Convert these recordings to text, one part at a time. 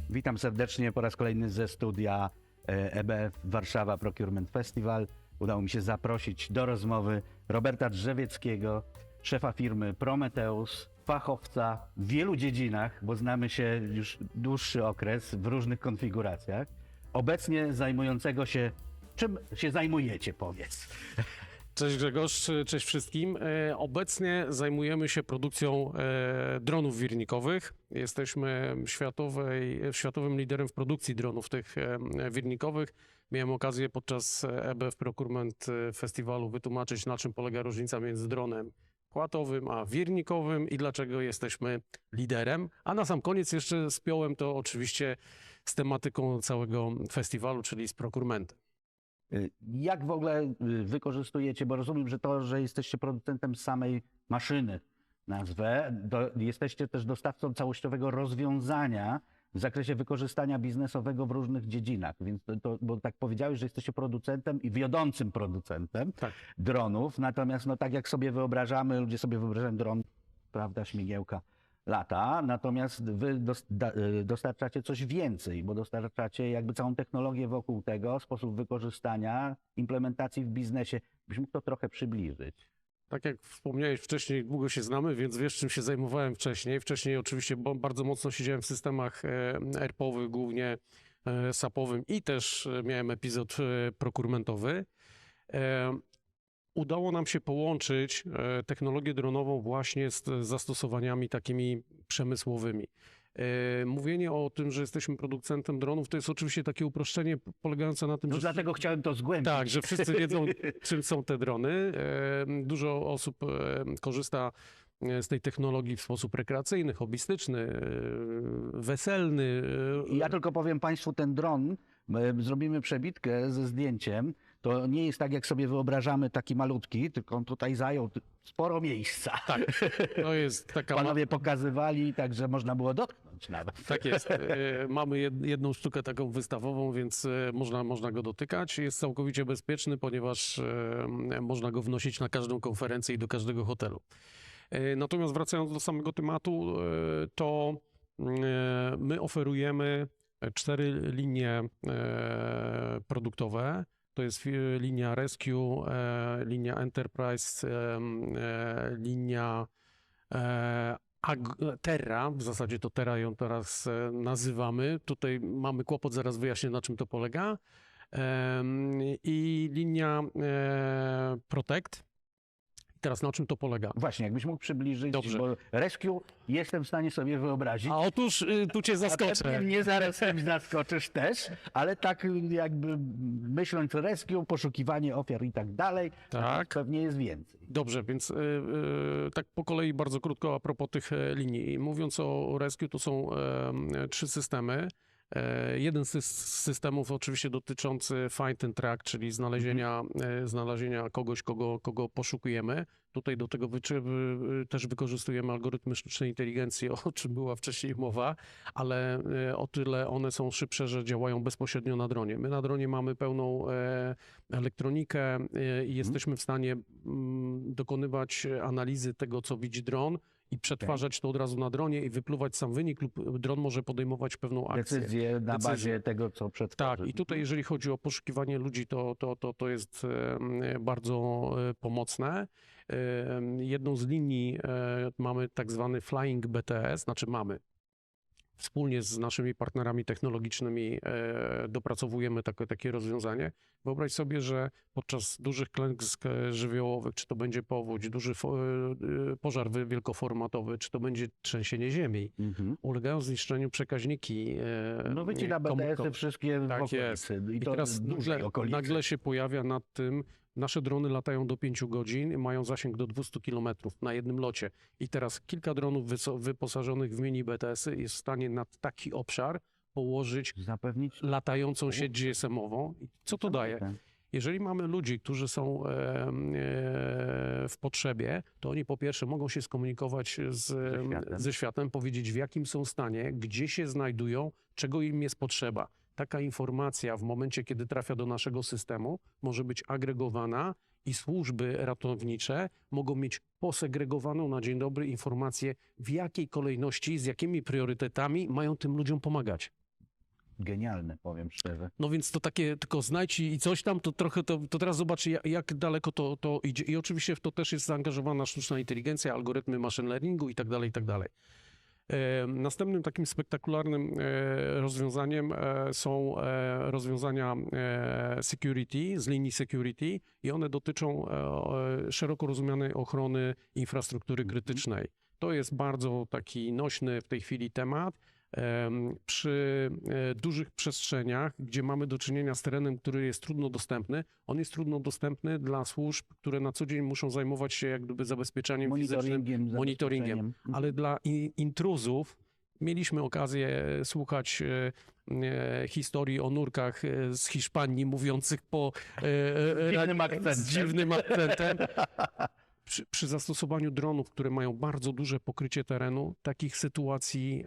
Witam serdecznie po raz kolejny ze studia EBF Warszawa Procurement Festival. Udało mi się zaprosić do rozmowy Roberta Drzewieckiego, szefa firmy Prometheus, fachowca w wielu dziedzinach, bo znamy się już dłuższy okres w różnych konfiguracjach. Obecnie zajmującego się... Czym się zajmujecie, powiedz? Cześć Grzegorz, cześć wszystkim. Obecnie zajmujemy się produkcją dronów wirnikowych. Jesteśmy światowym liderem w produkcji dronów tych wirnikowych. Miałem okazję podczas EBF Procurement Festiwalu wytłumaczyć, na czym polega różnica między dronem płatowym a wirnikowym i dlaczego jesteśmy liderem. A na sam koniec jeszcze spiąłem to oczywiście z tematyką całego festiwalu, czyli z procurementem. Jak w ogóle wykorzystujecie, bo rozumiem, że to, że jesteście producentem samej maszyny, nazwę, jesteście też dostawcą całościowego rozwiązania w zakresie wykorzystania biznesowego w różnych dziedzinach, więc bo tak powiedziałeś, że jesteście producentem i wiodącym producentem dronów, natomiast no tak jak sobie wyobrażamy, ludzie sobie wyobrażają dron, prawda, śmigiełka, lata, natomiast wy dostarczacie coś więcej, bo dostarczacie jakby całą technologię wokół tego, sposób wykorzystania, implementacji w biznesie. Byś mógł to trochę przybliżyć. Tak jak wspomniałeś wcześniej, długo się znamy, więc wiesz, czym się zajmowałem wcześniej. Wcześniej oczywiście bardzo mocno siedziałem w systemach ERP-owych, głównie SAP-owym i też miałem epizod procurementowy. Udało nam się połączyć technologię dronową właśnie z zastosowaniami takimi przemysłowymi. Mówienie o tym, że jesteśmy producentem dronów, to jest oczywiście takie uproszczenie polegające na tym, że... Dlatego chciałem to zgłębić. Tak, że wszyscy wiedzą, czym są te drony. Dużo osób korzysta z tej technologii w sposób rekreacyjny, hobbystyczny, weselny. Ja tylko powiem Państwu, ten dron, zrobimy przebitkę ze zdjęciem, to nie jest tak, jak sobie wyobrażamy, taki malutki, tylko on tutaj zajął sporo miejsca. Tak, to jest taka... Panowie pokazywali, także można było dotknąć nawet. Tak jest. Mamy jedną sztukę taką wystawową, więc można go dotykać. Jest całkowicie bezpieczny, ponieważ można go wnosić na każdą konferencję i do każdego hotelu. Natomiast wracając do samego tematu, to my oferujemy 4 linie produktowe. To jest linia Rescue, linia Enterprise, linia Terra, w zasadzie to Terra ją teraz nazywamy. Tutaj mamy kłopot, zaraz wyjaśnię, na czym to polega. I linia Protect. Teraz na czym to polega? Właśnie, jakbyś mógł przybliżyć, Dobrze. bo Rescue jestem w stanie sobie wyobrazić. A otóż tu cię A zaskoczę. pewnie mnie zaraz czymś zaskoczysz też, ale tak jakby myśląc Rescue, poszukiwanie ofiar i tak dalej, Tak. pewnie jest więcej. Dobrze, więc tak po kolei bardzo krótko a propos tych linii. Mówiąc o Rescue, to są 3 systemy. Jeden z systemów oczywiście dotyczący find and track, czyli znalezienia kogoś, kogo poszukujemy. Tutaj do tego też wykorzystujemy algorytmy sztucznej inteligencji, o czym była wcześniej mowa, ale o tyle one są szybsze, że działają bezpośrednio na dronie. My na dronie mamy pełną elektronikę i jesteśmy w stanie dokonywać analizy tego, co widzi dron, i przetwarzać to od razu na dronie i wypluwać sam wynik, lub dron może podejmować pewną akcję. Decyzje na bazie tego, co przetworzy. Tak, i tutaj jeżeli chodzi o poszukiwanie ludzi, to jest bardzo pomocne. Jedną z linii mamy tak zwany Flying BTS, wspólnie z naszymi partnerami technologicznymi dopracowujemy takie rozwiązanie. Wyobraź sobie, że podczas dużych klęsk żywiołowych, czy to będzie powódź, duży pożar wielkoformatowy, czy to będzie trzęsienie ziemi, ulegają zniszczeniu przekaźniki. No wycina BTS-y wszystkie w Tak okolicy. jest. I I to teraz nagle się pojawia nad tym, nasze drony latają do 5 godzin i mają zasięg do 200 km na jednym locie. I teraz kilka dronów wyposażonych w mini BTS-y jest w stanie nad taki obszar położyć zapewnić latającą sieć GSM-ową. I co to daje? Jeżeli mamy ludzi, którzy są w potrzebie, to oni po pierwsze mogą się skomunikować ze światem, powiedzieć, w jakim są stanie, gdzie się znajdują, czego im jest potrzeba. Taka informacja w momencie, kiedy trafia do naszego systemu, może być agregowana i służby ratownicze mogą mieć posegregowaną na dzień dobry informację, w jakiej kolejności, z jakimi priorytetami mają tym ludziom pomagać. genialne, powiem szczerze. No więc to takie tylko znajdź i coś tam, to trochę to teraz zobacz jak daleko to idzie. I oczywiście w to też jest zaangażowana sztuczna inteligencja, algorytmy machine learningu i tak dalej, i tak dalej. Następnym takim spektakularnym rozwiązaniem są rozwiązania security, z linii security i one dotyczą szeroko rozumianej ochrony infrastruktury krytycznej. To jest bardzo taki nośny w tej chwili temat. Przy dużych przestrzeniach, gdzie mamy do czynienia z terenem, który jest trudno dostępny, on jest trudno dostępny dla służb, które na co dzień muszą zajmować się jak gdyby zabezpieczaniem fizycznym, monitoringiem, zabezpieczeniem. ale dla intruzów mieliśmy okazję słuchać historii o nurkach z Hiszpanii mówiących dziwnym akcentem. z dziwnym akcentem. Przy zastosowaniu dronów, które mają bardzo duże pokrycie terenu, takich sytuacji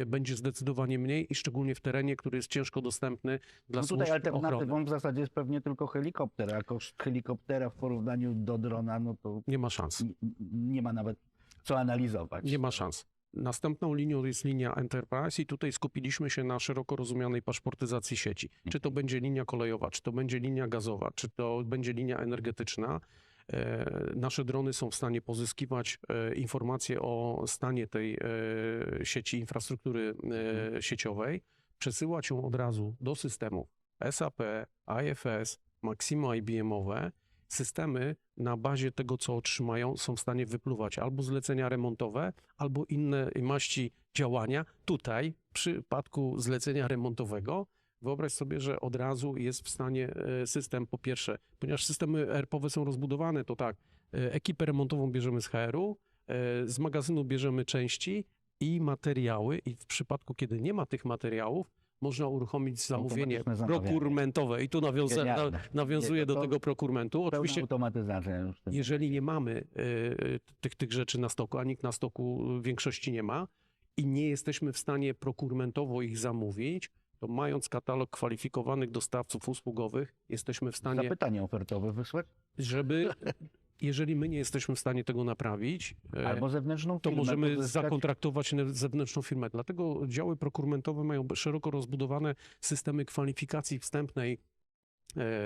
będzie zdecydowanie mniej i szczególnie w terenie, który jest ciężko dostępny dla No służb tutaj ochrony. alternatywą w zasadzie jest pewnie tylko helikopter, a koszt helikoptera w porównaniu do drona, no to Nie ma szans. nie ma nawet co analizować. Nie ma szans. Następną linią jest linia Enterprise i tutaj skupiliśmy się na szeroko rozumianej paszportyzacji sieci. Czy to będzie linia kolejowa, czy to będzie linia gazowa, czy to będzie linia energetyczna. Nasze drony są w stanie pozyskiwać informacje o stanie tej sieci infrastruktury sieciowej, przesyłać ją od razu do systemów SAP, IFS, Maximo IBM-owe. Systemy na bazie tego, co otrzymają, są w stanie wypluwać albo zlecenia remontowe, albo inne maści działania. Tutaj, w przypadku zlecenia remontowego, wyobraź sobie, że od razu jest w stanie system, po pierwsze, ponieważ systemy ERP-owe są rozbudowane, to tak, ekipę remontową bierzemy z HR-u, z magazynu bierzemy części i materiały i w przypadku, kiedy nie ma tych materiałów, można uruchomić zamówienie Automatyczne zamawianie. prokurmentowe i tu Genialne. nawiązuje Nie, do to tego prokurmentu. Pełna Oczywiście, automatyzacja już w tym. jeżeli nie mamy tych rzeczy na stoku, a nikt na stoku w większości nie ma i nie jesteśmy w stanie prokurmentowo ich zamówić, to mając katalog kwalifikowanych dostawców usługowych, jesteśmy w stanie, Zapytanie ofertowe wysłać? żeby, jeżeli my nie jesteśmy w stanie tego naprawić, Albo zewnętrzną to firmę możemy pozyskać. zakontraktować zewnętrzną firmę. Dlatego działy prokurmentowe mają szeroko rozbudowane systemy kwalifikacji wstępnej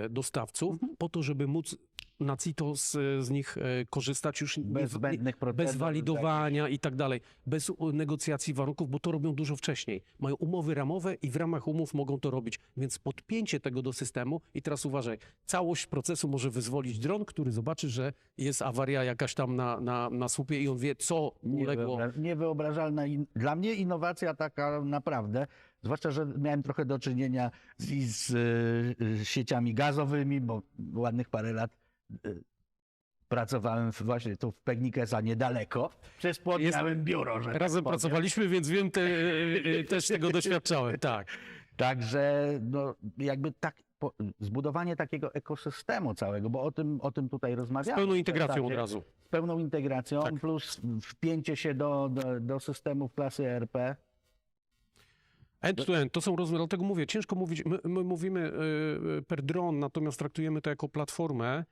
dostawców, po to, żeby móc na CITO z nich korzystać już Bez zbędnych procedur. bez walidowania i tak dalej, bez negocjacji warunków, bo to robią dużo wcześniej. Mają umowy ramowe i w ramach umów mogą to robić, więc podpięcie tego do systemu i teraz uważaj, całość procesu może wyzwolić dron, który zobaczy, że jest awaria jakaś tam na słupie i on wie, co uległo. Niewyobrażalna. Dla mnie innowacja taka naprawdę, zwłaszcza, że miałem trochę do czynienia z sieciami gazowymi, bo ładnych parę lat pracowałem właśnie tu w Pegnikesa niedaleko. Przez płot miałem biuro, że Razem tak powiem. pracowaliśmy, więc wiem, też tego doświadczałem, tak. Także no, jakby tak, zbudowanie takiego ekosystemu całego, bo o tym tutaj Z rozmawiamy. pełną integracją od Tak, razu. z pełną integracją, Tak. plus wpięcie się do systemów klasy ERP. End-to-end, to są rozwiązania, dlatego mówię, ciężko mówić, my mówimy per dron, natomiast traktujemy to jako platformę,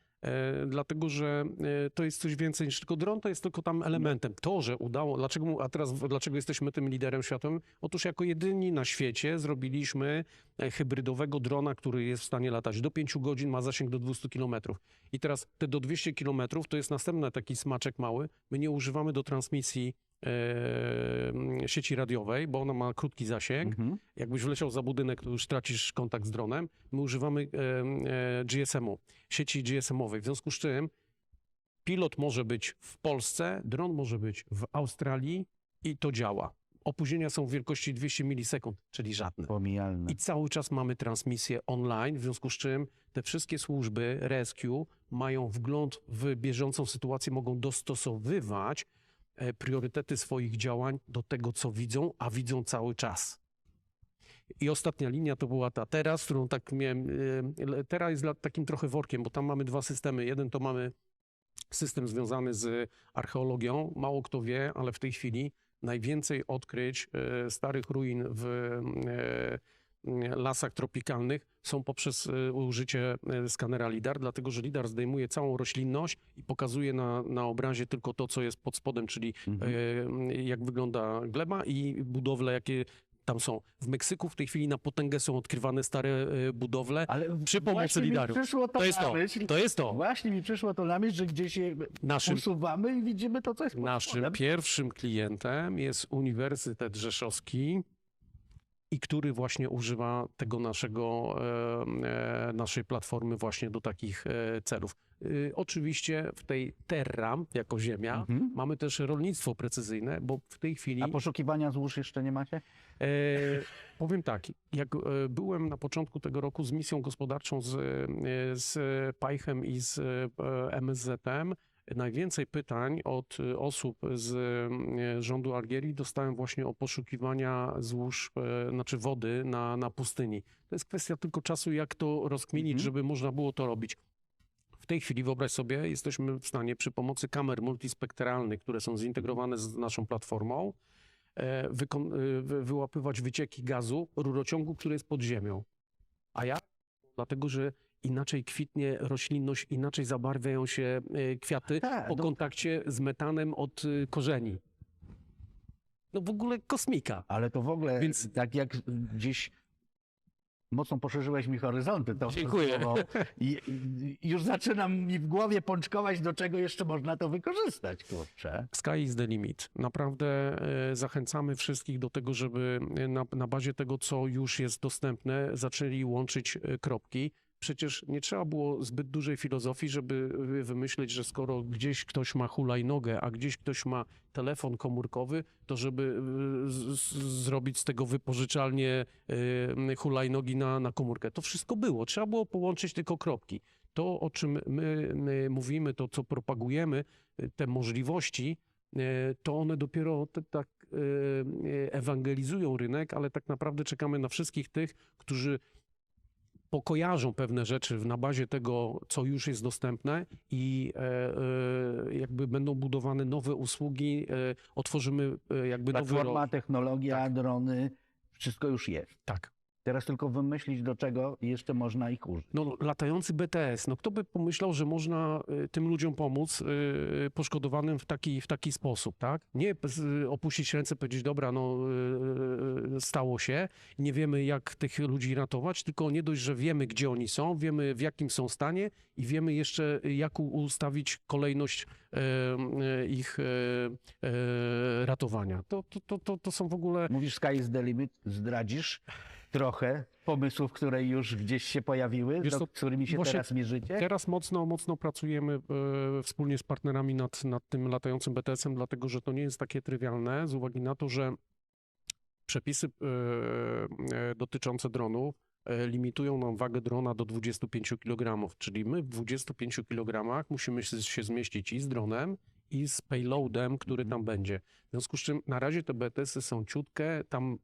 dlatego że to jest coś więcej niż tylko dron, to jest tylko tam elementem. To, że udało, dlaczego jesteśmy tym liderem światowym? Otóż jako jedyni na świecie zrobiliśmy hybrydowego drona, który jest w stanie latać do 5 godzin, ma zasięg do 200 km. I teraz te do 200 km to jest następny taki smaczek mały. My nie używamy do transmisji sieci radiowej, bo ona ma krótki zasięg. Jakbyś wleciał za budynek, to już tracisz kontakt z dronem. My używamy GSM-u, sieci GSM-owej, w związku z czym pilot może być w Polsce, dron może być w Australii i to działa. Opóźnienia są w wielkości 200 milisekund, czyli żadne. Pomijalne. I cały czas mamy transmisję online, w związku z czym te wszystkie służby rescue mają wgląd w bieżącą sytuację, mogą dostosowywać priorytety swoich działań do tego, co widzą, a widzą cały czas. I ostatnia linia to była ta teraz, którą tak miałem. Teraz jest takim trochę workiem, bo tam mamy dwa systemy. Jeden to mamy system związany z archeologią. Mało kto wie, ale w tej chwili najwięcej odkryć starych ruin w lasach tropikalnych są poprzez użycie skanera LiDAR, dlatego że LiDAR zdejmuje całą roślinność i pokazuje na obrazie tylko to, co jest pod spodem, czyli jak wygląda gleba i budowle, jakie tam są. W Meksyku w tej chwili na potęgę są odkrywane stare budowle Ale przy pomocy właśnie mi lidarów. przyszło To jest na to, myśl. to jest to. Właśnie mi przyszło to na myśl, że gdzieś je Naszym usuwamy i widzimy to, co jest pod Naszym spodem. pierwszym klientem jest Uniwersytet Rzeszowski i który właśnie używa tego naszej platformy właśnie do takich celów. Oczywiście w tej Terra, jako ziemia, Mhm. mamy też rolnictwo precyzyjne, bo w tej chwili... A poszukiwania złóż jeszcze nie macie? Powiem tak, jak byłem na początku tego roku z misją gospodarczą z Pajchem i z MSZ-em, najwięcej pytań od osób z rządu Algierii dostałem właśnie o poszukiwania złóż, znaczy wody na pustyni. To jest kwestia tylko czasu, jak to rozkminić, żeby można było to robić. W tej chwili, wyobraź sobie, jesteśmy w stanie przy pomocy kamer multispektralnych, które są zintegrowane z naszą platformą, wyłapywać wycieki gazu rurociągu, który jest pod ziemią. A jak? Dlatego, że inaczej kwitnie roślinność, inaczej zabarwiają się kwiaty Tak, po no. kontakcie z metanem od korzeni. No w ogóle kosmika. Ale to w ogóle, Więc- tak jak gdzieś mocno poszerzyłeś mi horyzonty. To Dziękuję. wszystko, i już zaczynam mi w głowie pączkować, do czego jeszcze można to wykorzystać, kurczę. Sky is the limit. Naprawdę zachęcamy wszystkich do tego, żeby na bazie tego, co już jest dostępne, zaczęli łączyć kropki. Przecież nie trzeba było zbyt dużej filozofii, żeby wymyśleć, że skoro gdzieś ktoś ma hulajnogę, a gdzieś ktoś ma telefon komórkowy, to żeby zrobić z tego wypożyczalnię hulajnogi na komórkę. To wszystko było. Trzeba było połączyć tylko kropki. To, o czym my mówimy, to, co propagujemy, te możliwości, to one dopiero tak ewangelizują rynek, ale tak naprawdę czekamy na wszystkich tych, którzy pokojarzą pewne rzeczy na bazie tego, co już jest dostępne i jakby będą budowane nowe usługi, otworzymy jakby nowy Platforma, rok. technologia, drony, wszystko już jest. Tak. Teraz tylko wymyślić, do czego jeszcze można ich użyć. No, latający BTS, no kto by pomyślał, że można tym ludziom pomóc poszkodowanym w taki sposób, tak? Nie opuścić ręce, powiedzieć, dobra, no stało się, nie wiemy jak tych ludzi ratować, tylko nie dość, że wiemy gdzie oni są, wiemy w jakim są stanie i wiemy jeszcze jak ustawić kolejność ich ratowania. To są w ogóle... Mówisz Sky is the limit, zdradzisz trochę pomysłów, które już gdzieś się pojawiły, Wiesz z co, którymi się właśnie teraz mierzycie? Teraz mocno pracujemy wspólnie z partnerami nad tym latającym BTS-em, dlatego że to nie jest takie trywialne, z uwagi na to, że przepisy dotyczące dronów limitują nam wagę drona do 25 kg, czyli my w 25 kg musimy się zmieścić i z dronem, i z payloadem, który tam będzie. W związku z czym na razie te BTS-y są ciutkie, tam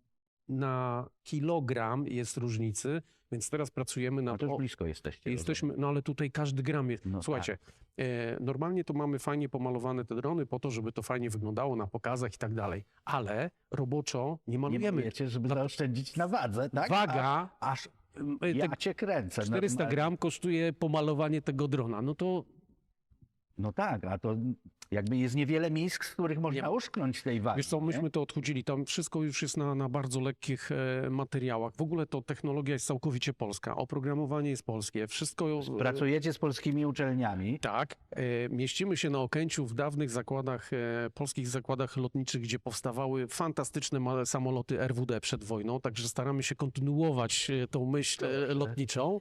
na kilogram jest różnicy, więc teraz pracujemy No nad... to już blisko jesteście. Jesteśmy, no ale tutaj każdy gram jest. No Słuchajcie, normalnie to mamy fajnie pomalowane te drony po to, żeby to fajnie wyglądało na pokazach i tak dalej, ale roboczo nie Nie malujemy. malujecie, żeby zaoszczędzić na wadze, tak? Waga, Aż te ja cię kręcę. 400 normalnie. gram kosztuje pomalowanie tego drona, no to No tak, a to jakby jest niewiele miejsc, z których można uszknąć tej wagi. wiesz co, nie? myśmy to odchudzili, tam wszystko już jest na bardzo lekkich materiałach. W ogóle to technologia jest całkowicie polska, oprogramowanie jest polskie, wszystko... Pracujecie z polskimi uczelniami. Tak, mieścimy się na Okęciu w dawnych zakładach, polskich zakładach lotniczych, gdzie powstawały fantastyczne małe samoloty RWD przed wojną, także staramy się kontynuować tą myśl lotniczą,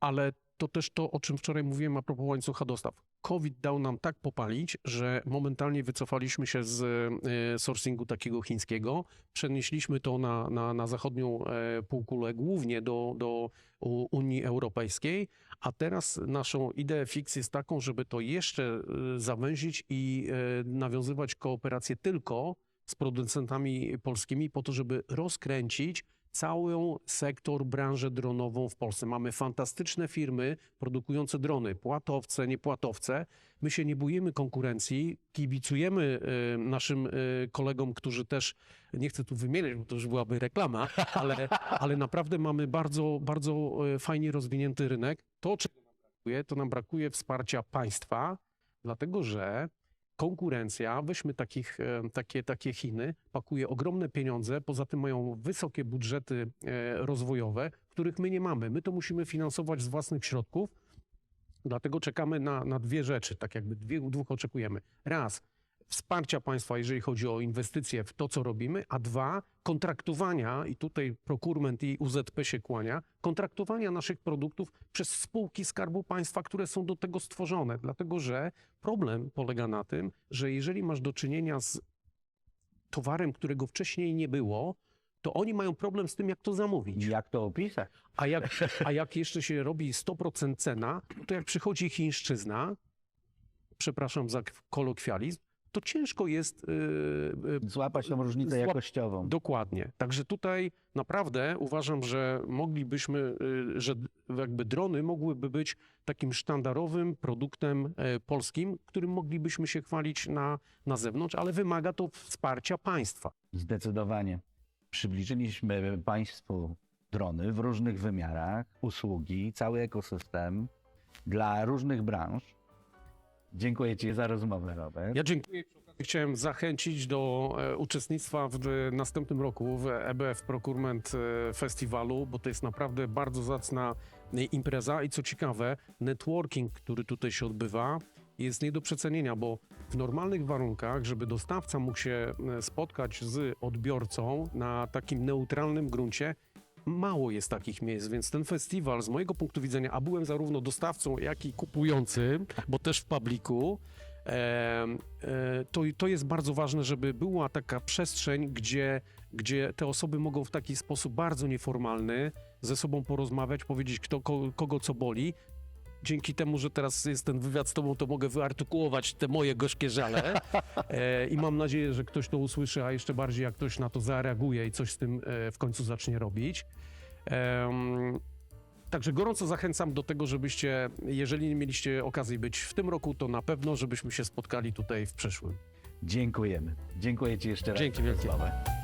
ale to też to, o czym wczoraj mówiłem a propos łańcucha dostaw. COVID dał nam tak popalić, że momentalnie wycofaliśmy się z sourcingu takiego chińskiego, przenieśliśmy to na zachodnią półkulę, głównie do Unii Europejskiej, a teraz naszą ideę fix jest taką, żeby to jeszcze zawęzić i nawiązywać kooperację tylko z producentami polskimi po to, żeby rozkręcić cały sektor, branżę dronową w Polsce. Mamy fantastyczne firmy produkujące drony, płatowce, niepłatowce. My się nie boimy konkurencji, kibicujemy naszym kolegom, którzy też, nie chcę tu wymieniać, bo to już byłaby reklama, ale naprawdę mamy bardzo, bardzo fajnie rozwinięty rynek. To, czego nam brakuje, to nam brakuje wsparcia państwa, dlatego że konkurencja, weźmy takie Chiny, pakuje ogromne pieniądze, poza tym mają wysokie budżety rozwojowe, których my nie mamy. My to musimy finansować z własnych środków, dlatego czekamy na dwie rzeczy, tak jakby dwóch oczekujemy. Raz, wsparcia państwa, jeżeli chodzi o inwestycje w to, co robimy, a dwa, kontraktowania, i tutaj procurement i UZP się kłania, kontraktowania naszych produktów przez spółki Skarbu Państwa, które są do tego stworzone. Dlatego, że problem polega na tym, że jeżeli masz do czynienia z towarem, którego wcześniej nie było, to oni mają problem z tym, jak to zamówić. Jak to opisać? A jak jeszcze się robi 100% cena, to jak przychodzi chińszczyzna, przepraszam za kolokwializm, to ciężko jest... Złapać tą różnicę jakościową. Dokładnie. Także tutaj naprawdę uważam, że moglibyśmy, że jakby drony mogłyby być takim sztandarowym produktem polskim, którym moglibyśmy się chwalić na zewnątrz, ale wymaga to wsparcia państwa. Zdecydowanie. Przybliżyliśmy Państwu drony w różnych wymiarach, usługi, cały ekosystem dla różnych branż. Dziękuję Ci za rozmowę, Robert. Ja dziękuję. Chciałem zachęcić do uczestnictwa w następnym roku w EBF Procurement Festiwalu, bo to jest naprawdę bardzo zacna impreza i co ciekawe, networking, który tutaj się odbywa, jest nie do przecenienia, bo w normalnych warunkach, żeby dostawca mógł się spotkać z odbiorcą na takim neutralnym gruncie, mało jest takich miejsc, więc ten festiwal z mojego punktu widzenia, a byłem zarówno dostawcą, jak i kupującym, bo też w publiku, to jest bardzo ważne, żeby była taka przestrzeń, gdzie te osoby mogą w taki sposób bardzo nieformalny ze sobą porozmawiać, powiedzieć kogo co boli. Dzięki temu, że teraz jest ten wywiad z tobą, to mogę wyartykułować te moje gorzkie żale i mam nadzieję, że ktoś to usłyszy, a jeszcze bardziej jak ktoś na to zareaguje i coś z tym w końcu zacznie robić. Także gorąco zachęcam do tego, żebyście, jeżeli nie mieliście okazji być w tym roku, to na pewno, żebyśmy się spotkali tutaj w przyszłym. Dziękujemy. Dziękuję Ci jeszcze raz Dzięki za wielkie. rozmowę.